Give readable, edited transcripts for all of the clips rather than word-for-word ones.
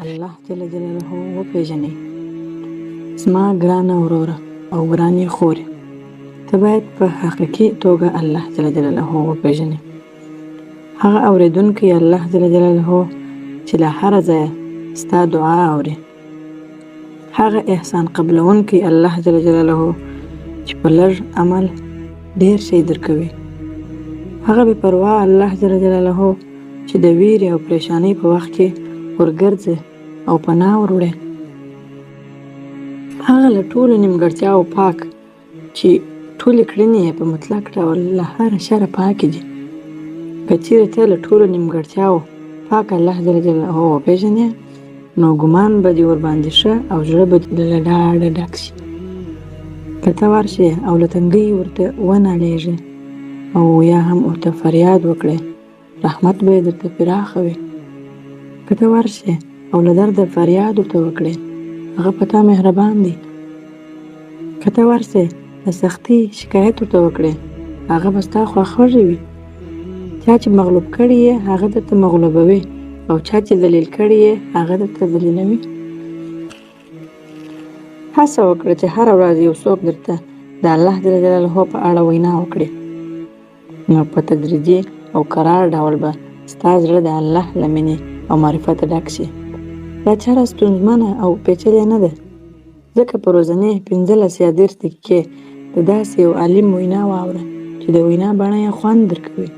الله جل جلاله وپېژنئ. زما ګرانه وروره او ګرانې خورې، ته باید په حقیقي توګه الله جل جلاله وپېژنې. هغه اورېدونکی الله جل جلاله چې له هره ځایه ستا دعا اوري. هغه احسان قبلونکی الله جل جلاله چې په لږ عمل ډېر شی درکوي. هغه بې پروا الله جل جلاله چې د ویرې او پریشانۍ په وخت کې ورګرځي او پناه وروړي. هغه له ټولو نیمګړتیاوو پاک چې ټولې کړنې یې په مطلق ډول له هره شره پاکې دي. که چیرې ته له ټولو نیمګړتیاوو پاک الله جل جلاله وپېژنې، نو ګمان به دې ورباندې ښه او زړه به دې له ډاډه ډک شي. که ته ورشې او له تنګۍ ورته ونالېږې او یا هم ورته فریاد وکړې، رحمت به یې درته پراخه وي. که ته ورشې او له درده فریاد ورته وکړې، هغه په تا مهربان دی. که ته ورشې د سختۍ شکایت ورته وکړې، هغه به ستا خواخوږی وي. چا چې مغلوب کړی یې هغه درته مغلوبوي، او چا چې ذلیل کړی یې هغه درته ذلیلوي. هڅه وکړه چې هره ورځ یو څوک درته د الله جل جلاله په اړه وینا وکړي، نو په تدریجي او قرار ډول به ستا زړه د الله له مینې او معرفته ډک شي. دا چاره ستونزمنه او پیچلې نه ده، ځکه په ورځنۍ 15 یا 30 دقیقې د داسې یو عالم وینا واوره چې د وینا بڼه یې خوند درکوي،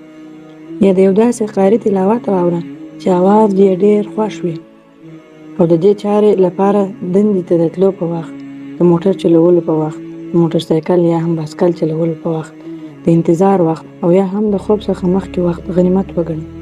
یا د یو داسې قاري تلاوت واوره چې اواز یې ډېر خوښ وي. او د دې چارې لپاره دندې ته د تلو په وخت، د موټر چلولو په وخت، د موټر سایکل یا هم بایسکل چلولو په وخت، د انتظار وخت او یا هم د خوب څخه مخکې وخت غنیمت وګڼئ.